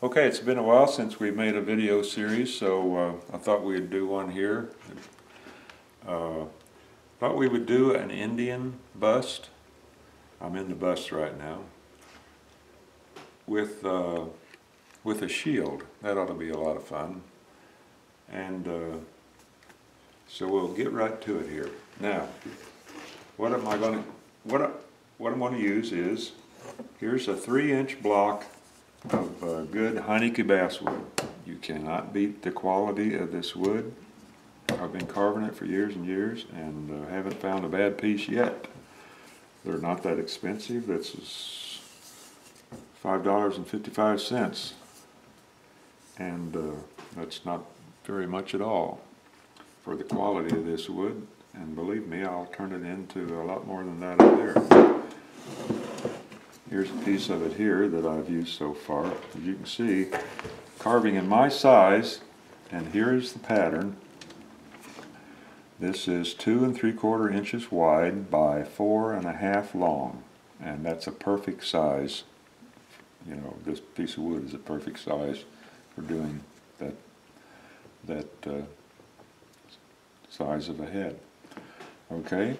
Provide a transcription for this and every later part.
Okay, it's been a while since we made a video series, so I thought we'd do one here. Thought we would do an Indian bust. I'm in the bust right now. With a shield. That ought to be a lot of fun. And so we'll get right to it here. Now, what I'm going to use is, here's a 3-inch block of good Heineke basswood. You cannot beat the quality of this wood. I've been carving it for years and years and haven't found a bad piece yet. They're not that expensive. This is $5.55, and that's not very much at all for the quality of this wood. And believe me, I'll turn it into a lot more than that up there. Here's a piece of it here that I've used so far. As you can see, carving in my size, and here's the pattern. This is 2 3/4 inches wide by 4 1/2 long, and that's a perfect size. You know, this piece of wood is a perfect size for doing that size of a head. Okay,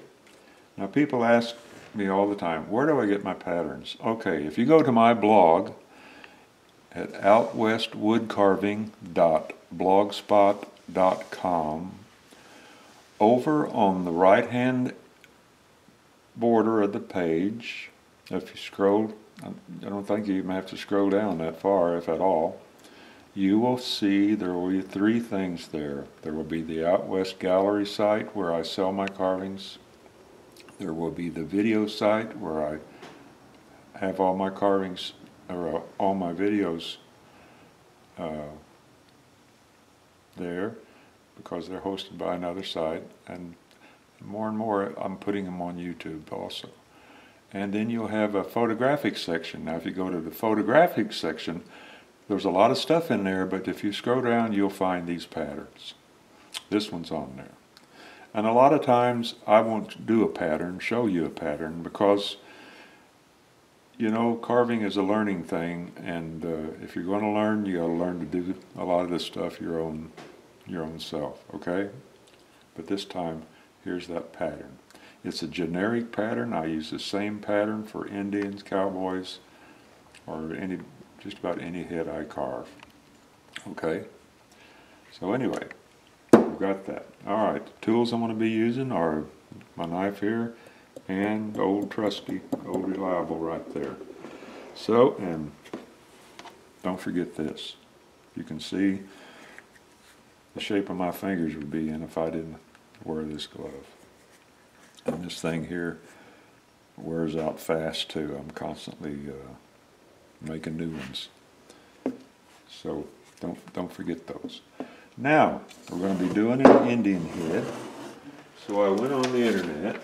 now people ask me all the time, where do I get my patterns? Okay, if you go to my blog at outwestwoodcarving.blogspot.com, over on the right hand border of the page, if you scroll, I don't think you even have to scroll down that far, if at all, you will see there will be 3 things there. There will be the Out West Gallery site where I sell my carvings. There will be the video site where I have all my carvings, or all my videos there, because they're hosted by another site, and more I'm putting them on YouTube also. And then you'll have a photographic section. Now if you go to the photographic section, there's a lot of stuff in there, but if you scroll down you'll find these patterns. This one's on there. And a lot of times I won't do a pattern, show you a pattern, because you know, carving is a learning thing, and if you're going to learn, you got to learn to do a lot of this stuff your own self, okay? But this time, here's that pattern. It's a generic pattern. I use the same pattern for Indians, cowboys, or just about any head I carve. Okay? So anyway, we've got that. Alright, the tools I'm going to be using are my knife here, and old trusty, old reliable right there. So, and don't forget this. You can see the shape of my fingers would be in if I didn't wear this glove. And this thing here wears out fast too. I'm constantly making new ones. So don't forget those. Now we're going to be doing an Indian head. So I went on the internet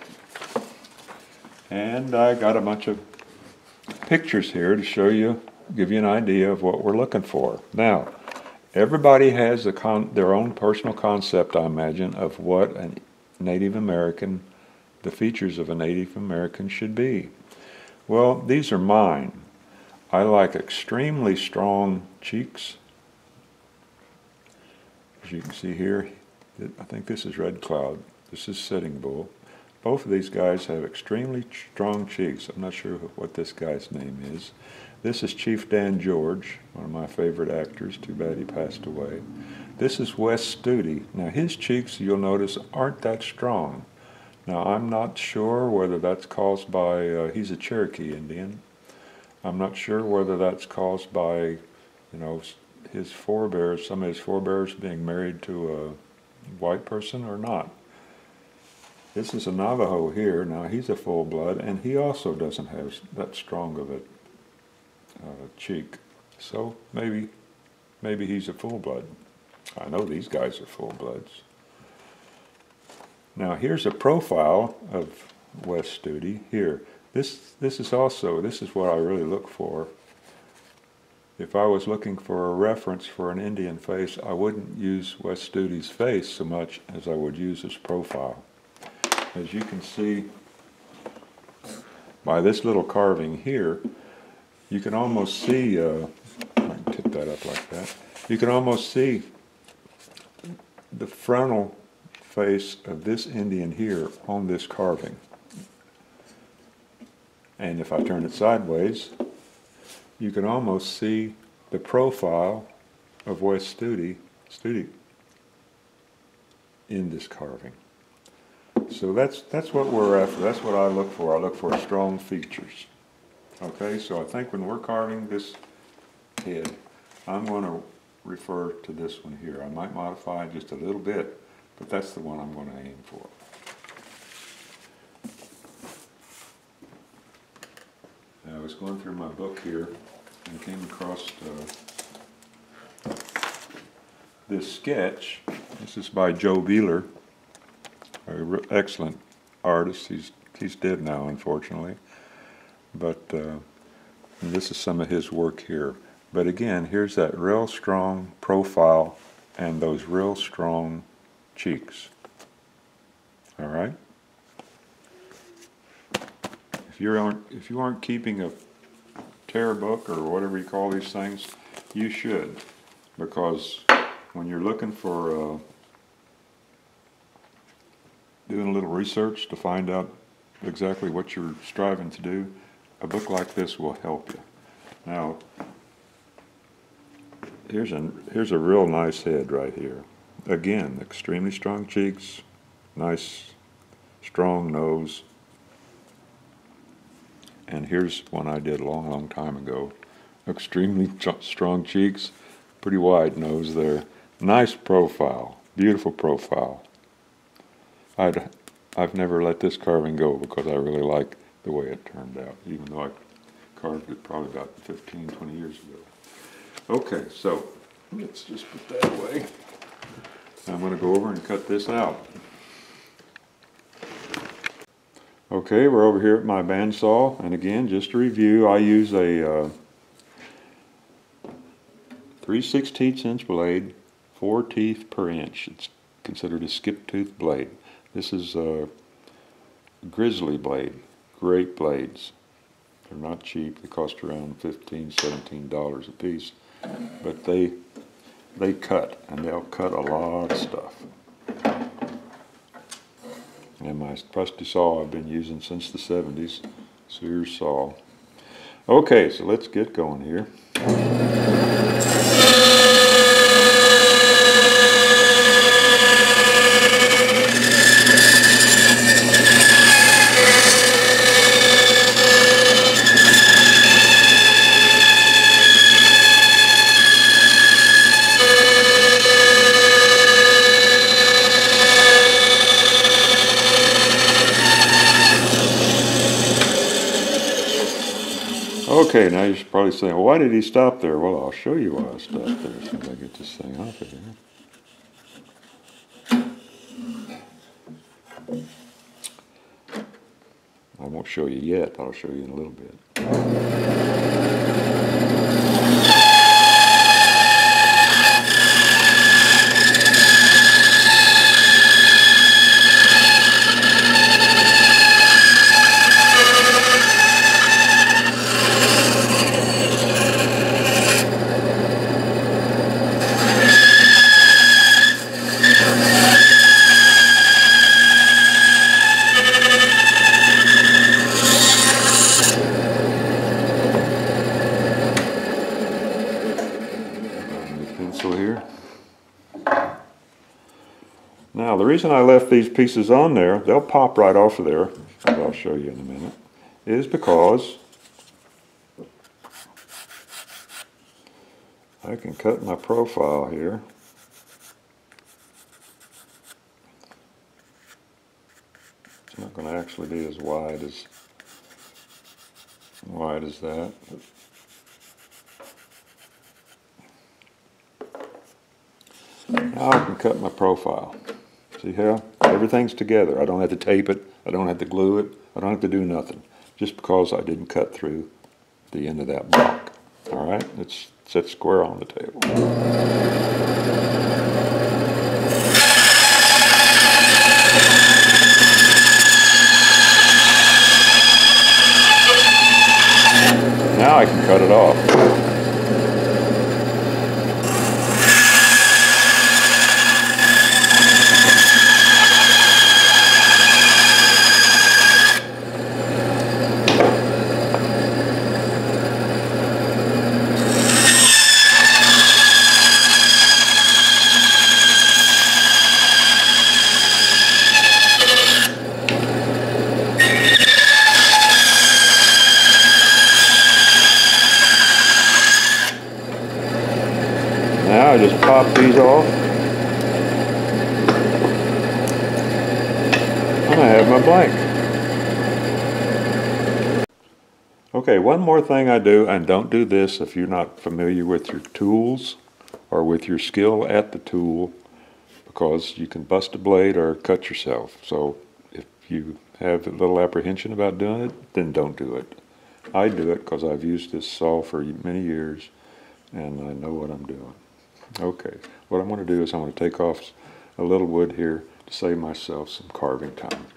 and I got a bunch of pictures here to show you, give you an idea of what we're looking for. Now, everybody has their own personal concept, I imagine, of what a Native American, the features of a Native American should be. Well, these are mine. I like extremely strong cheeks. As you can see here, I think this is Red Cloud. This is Sitting Bull. Both of these guys have extremely strong cheeks. I'm not sure what this guy's name is. This is Chief Dan George, one of my favorite actors. Too bad he passed away. This is Wes Doughty. Now his cheeks, you'll notice, aren't that strong. Now I'm not sure whether that's caused by, he's a Cherokee Indian. I'm not sure whether that's caused by, you know, his forebears, some of his forebears being married to a white person or not. This is a Navajo here. Now he's a full blood, and he also doesn't have that strong of a cheek. So maybe he's a full blood. I know these guys are full bloods. Now here's a profile of Wes Doughty here. This is what I really look for. If I was looking for a reference for an Indian face, I wouldn't use Wes Doughty's face so much as I would use his profile. As you can see by this little carving here, you can almost see, I can tip that that up like that. You can almost see the frontal face of this Indian here on this carving. And if I turn it sideways, you can almost see the profile of West Doughty in this carving. So that's what we're after. That's what I look for. I look for strong features. Okay, so I think when we're carving this head, I'm going to refer to this one here. I might modify it just a little bit, but that's the one I'm going to aim for. Now, I was going through my book here and came across this sketch. This is by Beeler, an excellent artist. He's dead now, unfortunately. But this is some of his work here. But again, here's that real strong profile and those real strong cheeks. All right? If you aren't keeping a tear book or whatever you call these things, you should, because when you're looking for doing a little research to find out exactly what you're striving to do, a book like this will help you. Now, here's a real nice head right here. Again, extremely strong cheeks, nice strong nose. And here's one I did a long, long time ago. Extremely strong cheeks, pretty wide nose there. Nice profile, beautiful profile. I've never let this carving go because I really like the way it turned out, even though I carved it probably about 15, 20 years ago. Okay, so let's just put that away. I'm going to go over and cut this out. Okay, we're over here at my bandsaw, and again, just to review, I use a 3/16 inch blade, 4 teeth per inch. It's considered a skip tooth blade. This is a grizzly blade, great blades. They're not cheap, they cost around $15, $17 a piece, but they cut, and they'll cut a lot of stuff. And my trusty saw I've been using since the 70s, Sears saw. Okay, so let's get going here. Okay, now you're probably saying, well, why did he stop there? Well, I'll show you why I stopped there as soon as I get this thing off of here. I won't show you yet, but I'll show you in a little bit. Now, the reason I left these pieces on there, they'll pop right off of there, as I'll show you in a minute, is because I can cut my profile here. It's not going to actually be as wide as that. Now I can cut my profile. See how everything's together. I don't have to tape it. I don't have to glue it. I don't have to do nothing. Just because I didn't cut through the end of that block. All right, it's set square on the table. Now I can cut it off. Okay, one more thing I do, and don't do this if you're not familiar with your tools or with your skill at the tool, because you can bust a blade or cut yourself. So if you have a little apprehension about doing it, then don't do it. I do it because I've used this saw for many years and I know what I'm doing. Okay, what I'm going to do is I'm going to take off a little wood here to save myself some carving time.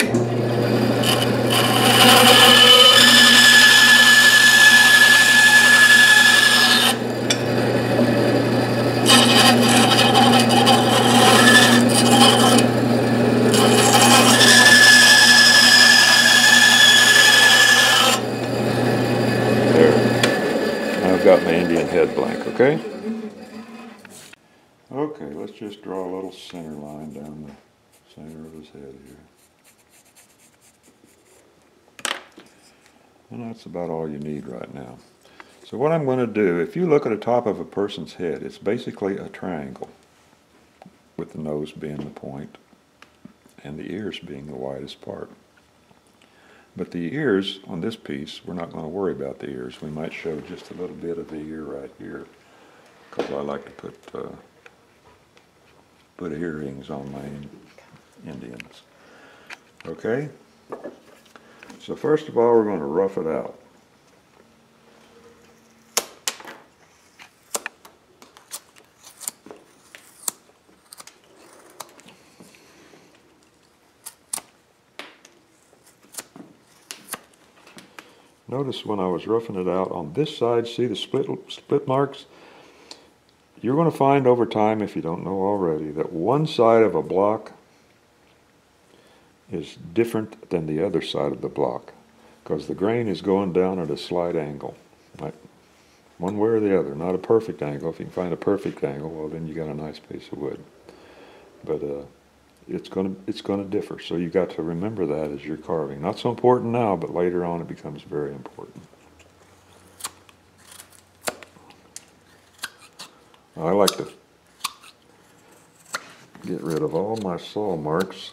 Got my Indian head blank, okay? Okay, let's just draw a little center line down the center of his head here. And that's about all you need right now. So what I'm going to do, if you look at the top of a person's head, it's basically a triangle, with the nose being the point and the ears being the widest part. But the ears on this piece, we're not going to worry about the ears. We might show just a little bit of the ear right here, because I like to put earrings on my Indians. Okay? So first of all, we're going to rough it out. Notice when I was roughing it out on this side, see the split marks? You're going to find over time, if you don't know already, that one side of a block is different than the other side of the block, because the grain is going down at a slight angle, right? One way or the other, not a perfect angle. If you can find a perfect angle, well, then you got a nice piece of wood. But it's going to differ, so you got to remember that as you're carving. Not so important now, but later on it becomes very important. I like to get rid of all my saw marks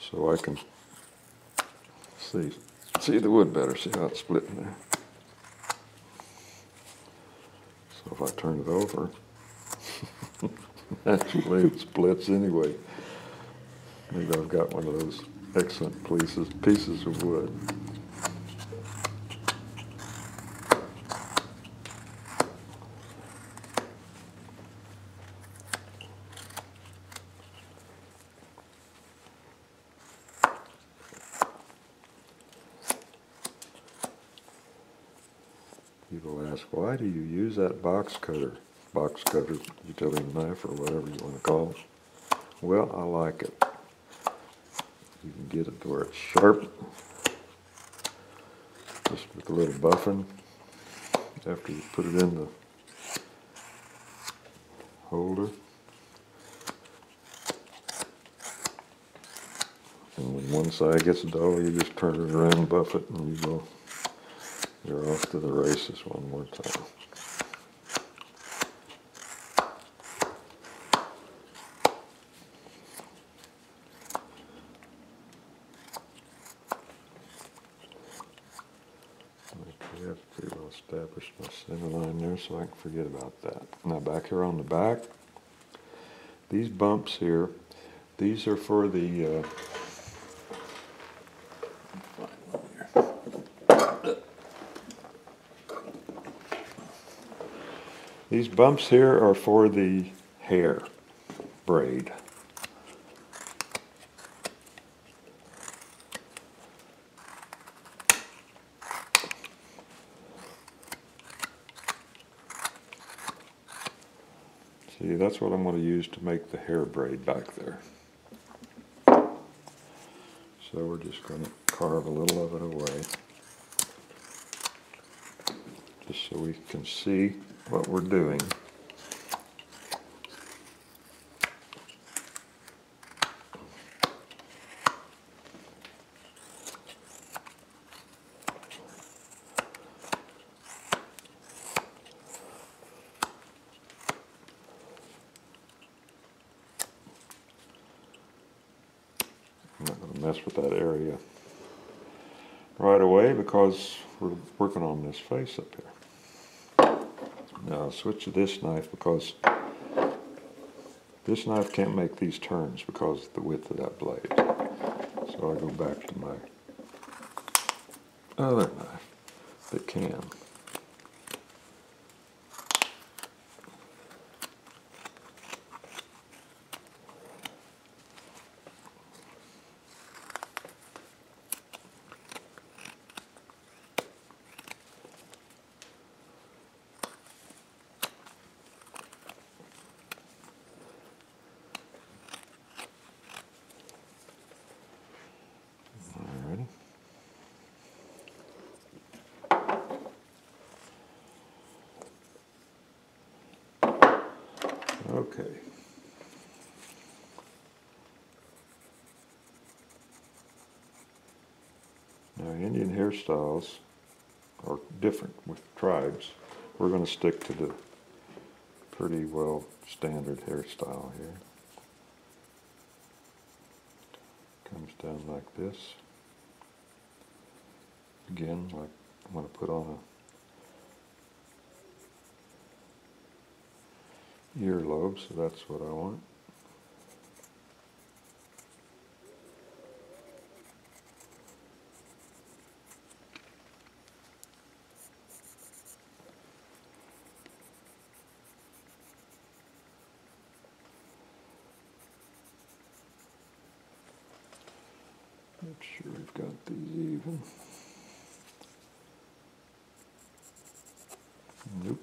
so I can see the wood better, see how it's split in there. So if I turn it over, actually it splits anyway. Maybe I've got one of those excellent pieces of wood. People ask, why do you use that box cutter, utility knife, or whatever you want to call it? Well, I like it. You can get it to where it's sharp, just with a little buffing after you put it in the holder. And when one side gets dull, you just turn it around and buff it, and you're off to the races one more time. I'll establish my center line there so I can forget about that. Now back here on the back, these bumps here, these are for the these bumps here are for the hair braid. See, that's what I'm going to use to make the hair braid back there. So we're just going to carve a little of it away, just so we can see what we're doing. I'm not going to mess with that area. right away because we're working on this face up here. Now I'll switch to this knife because this knife can't make these turns because of the width of that blade. So I go back to my other knife that can. Okay. Now Indian hairstyles are different with tribes. We're going to stick to the pretty well standard hairstyle here. Comes down like this. Again, like I'm going to put on a earlobe, so that's what I want. Make sure we've got these even. Nope.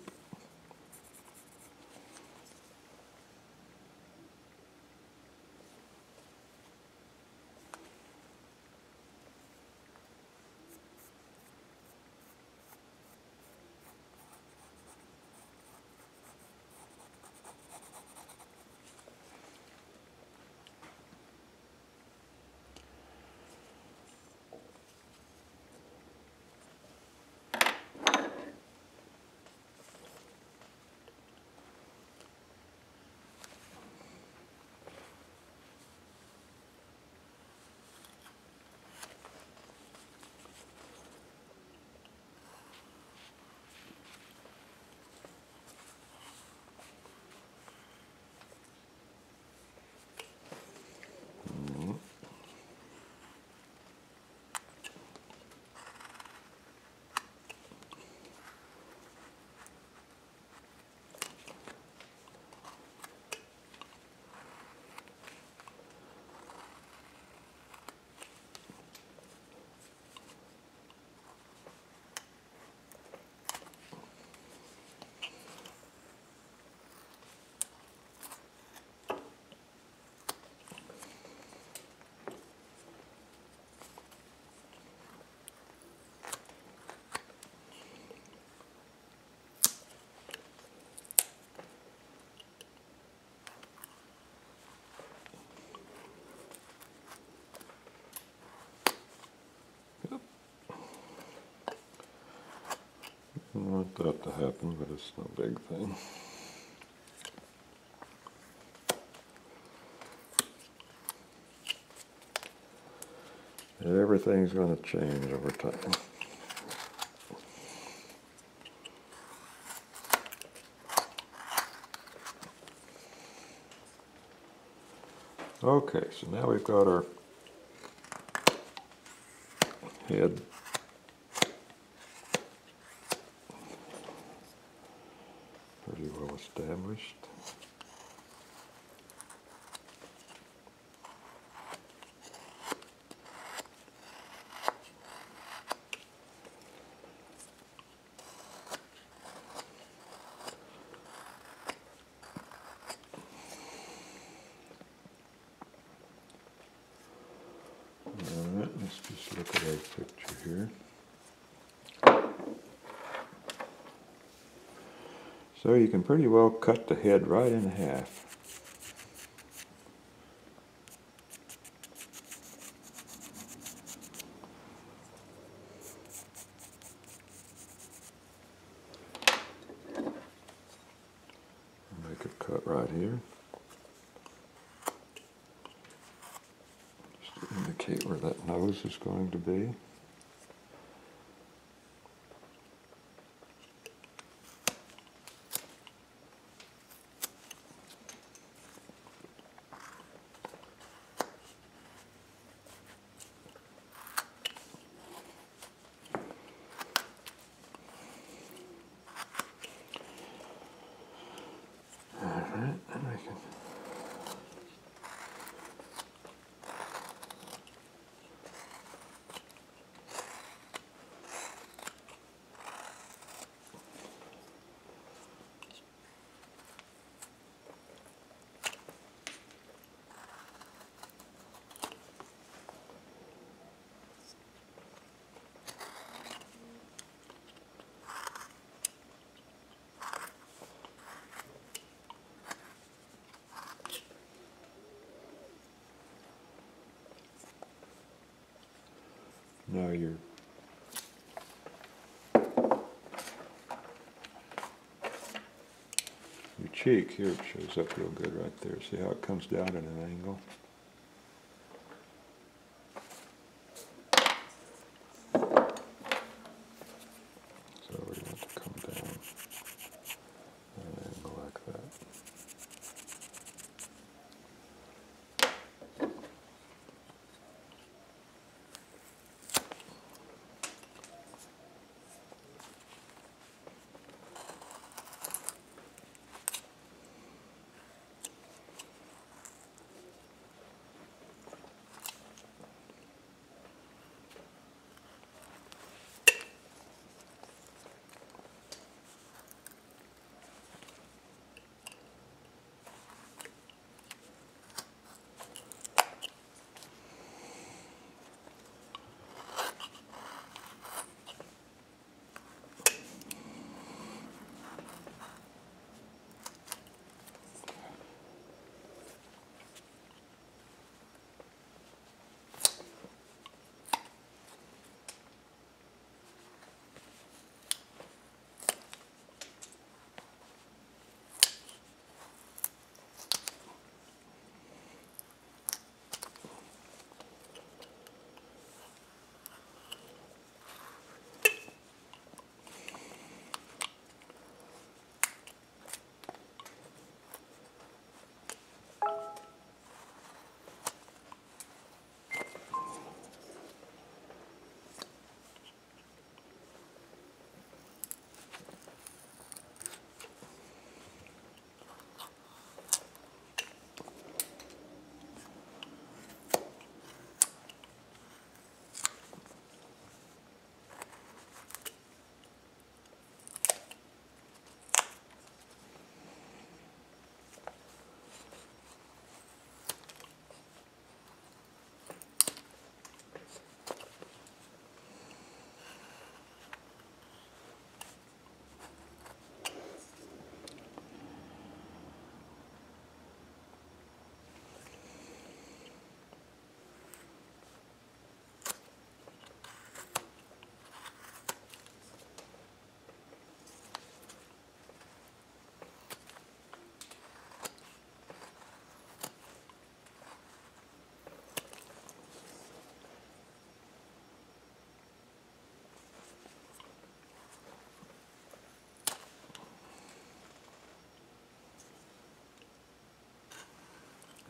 I don't want that to happen, but it's no big thing. And everything's going to change over time. Okay, so now we've got our head pretty well established. Alright, let's just look at our picture here. So you can pretty well cut the head right in half. Make a cut right here. Just to indicate where that nose is going to be. Now your cheek, here it shows up real good right there. See how it comes down at an angle? So we want to come down at an angle like that.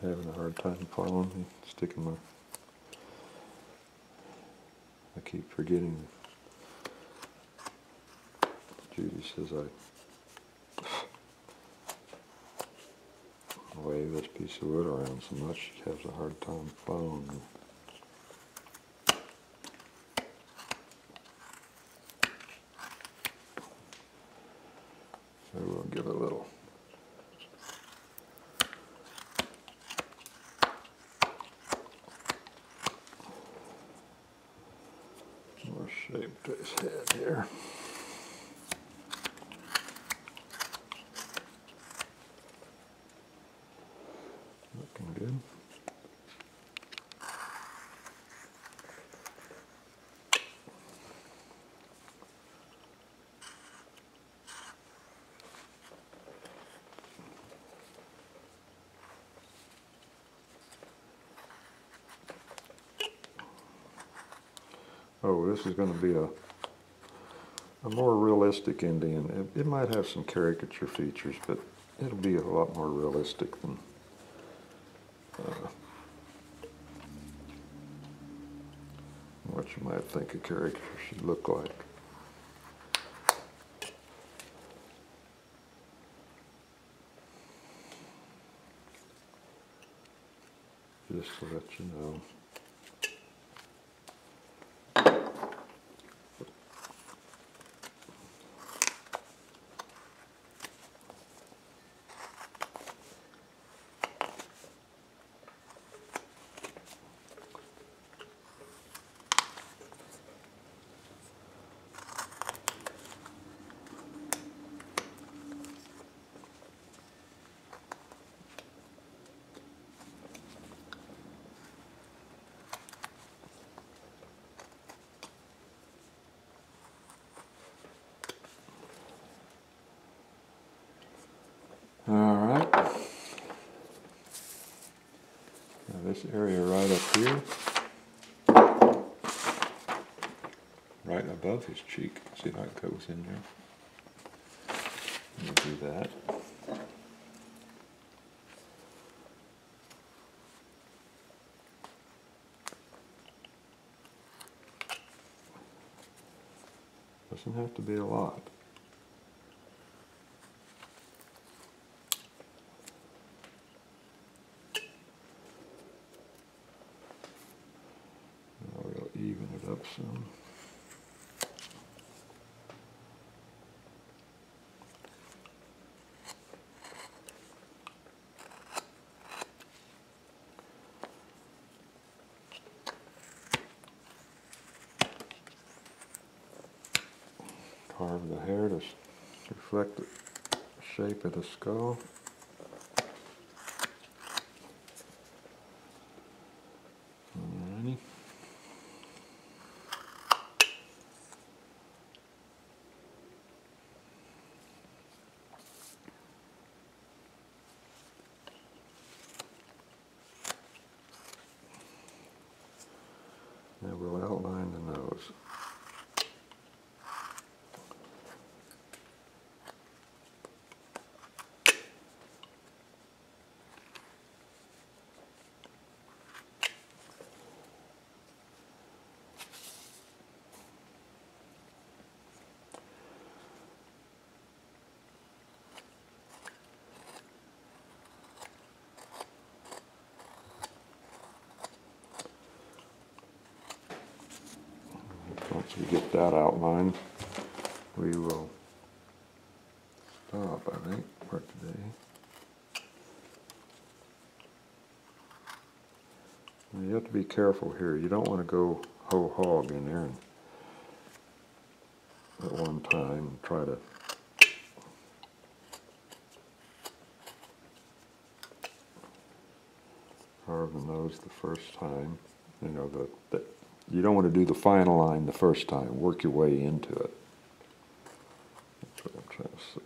Having a hard time following me, sticking my, I keep forgetting. Judy says I wave this piece of wood around so much she has a hard time following me. So we'll give it a little more shape to his head here. Looking good. Oh, this is going to be a more realistic Indian. It might have some caricature features, but it'll be a lot more realistic than what you might think a caricature should look like. Just to let you know. this area right up here, right above his cheek. See how it goes in there? Let me do that. Doesn't have to be a lot. Now we'll even it up some. Carve the hair to reflect the shape of the skull. Alrighty. Now we'll outline the nose. Once we get that outlined, we will stop, I think, for today. Now you have to be careful here. You don't want to go whole hog in there and at one time and try to carve the nose the first time. You know, you don't want to do the final line the first time. Work your way into it. That's what I'm trying to say.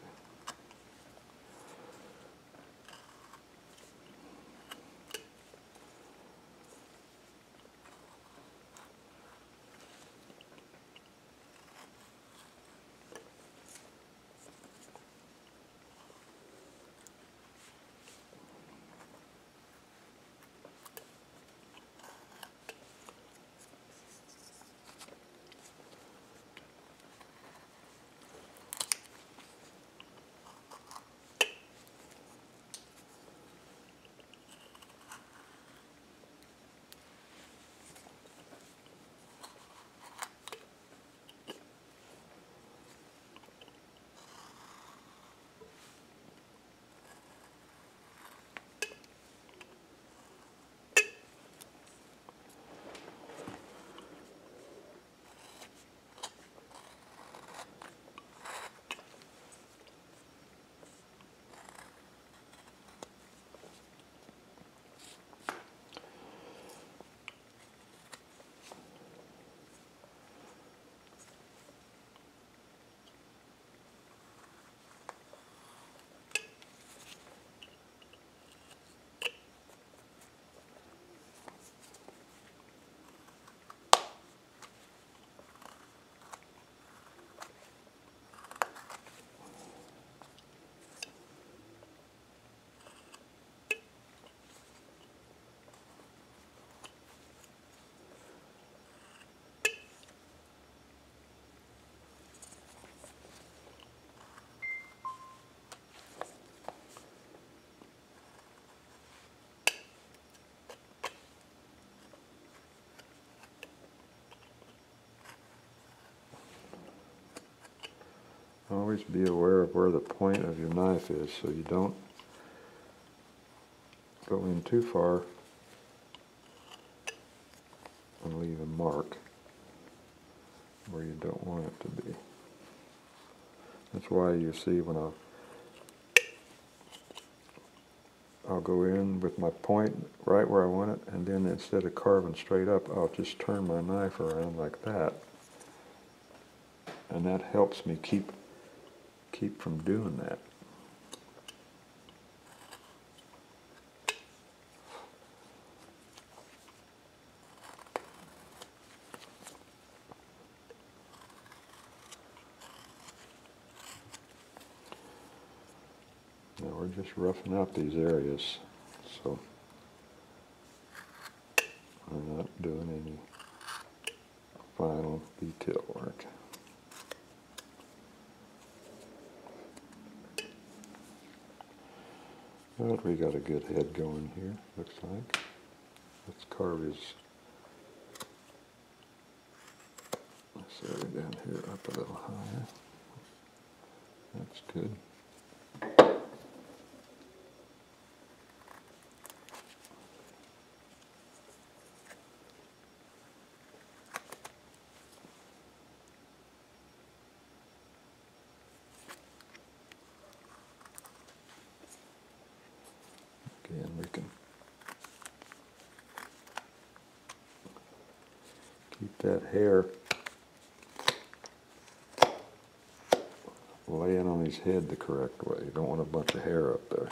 Always be aware of where the point of your knife is so you don't go in too far and leave a mark where you don't want it to be. That's why you see when I'll go in with my point right where I want it, and then instead of carving straight up, I'll just turn my knife around like that. And that helps me keep from doing that. we're just roughing out these areas, so we're not doing any final detail work. But we got a good head going here, looks like. Let's carve his, let's set it down here up a little higher. That's good. Again, we can keep that hair laying on his head the correct way. You don't want a bunch of hair up there.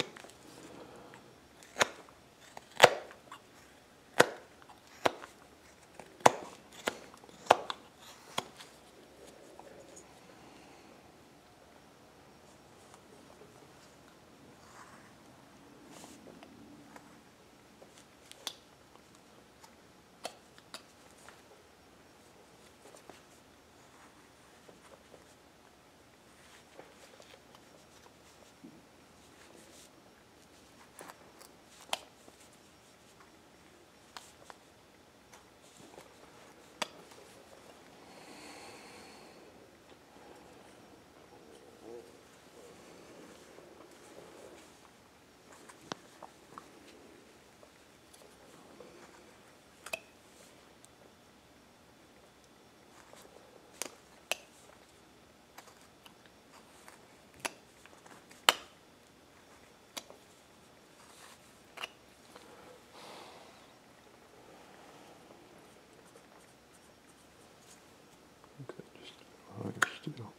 Still.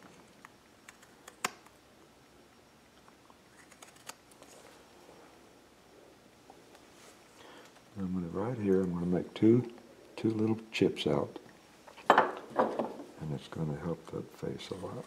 I'm going to, right here, I'm going to make two little chips out, and it's going to help that face a lot.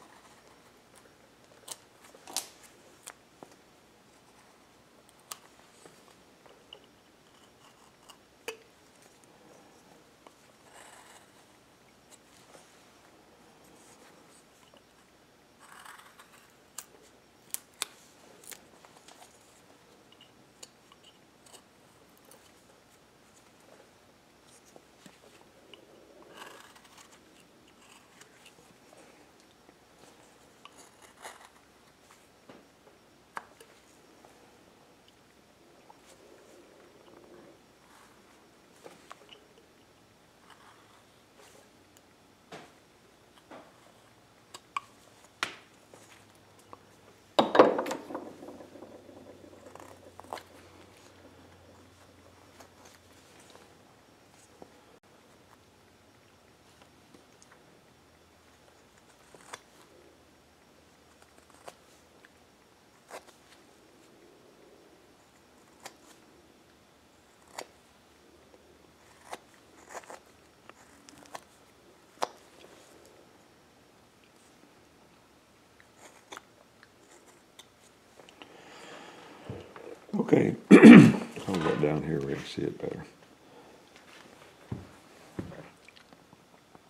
Okay, I'll get down here where you can see it better.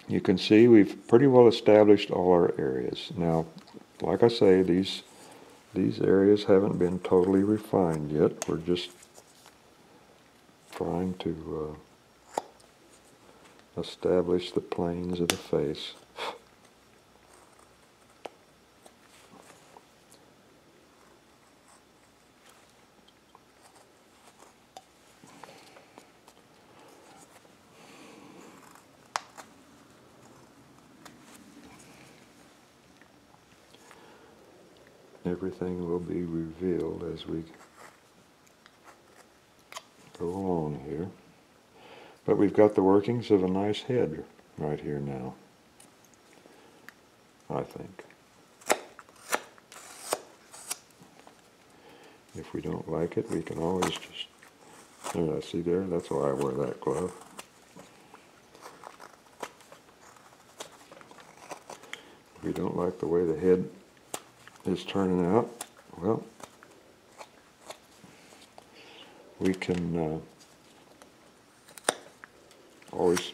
You can see we've pretty well established all our areas. Now, like I say, these areas haven't been totally refined yet. We're just trying to establish the planes of the face. Everything will be revealed as we go along here. But we've got the workings of a nice head right here now, I think. If we don't like it, we can always just, there, see there, that's why I wear that glove. If we don't like the way the head is turning out, well, we can always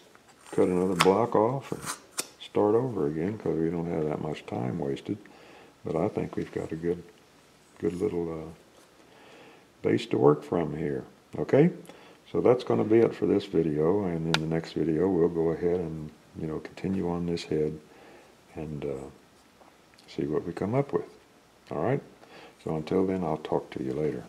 cut another block off and start over again, because we don't have that much time wasted. But I think we've got a good little base to work from here. Okay, so that's going to be it for this video, and in the next video we'll go ahead and continue on this head and see what we come up with. All right, so until then, I'll talk to you later.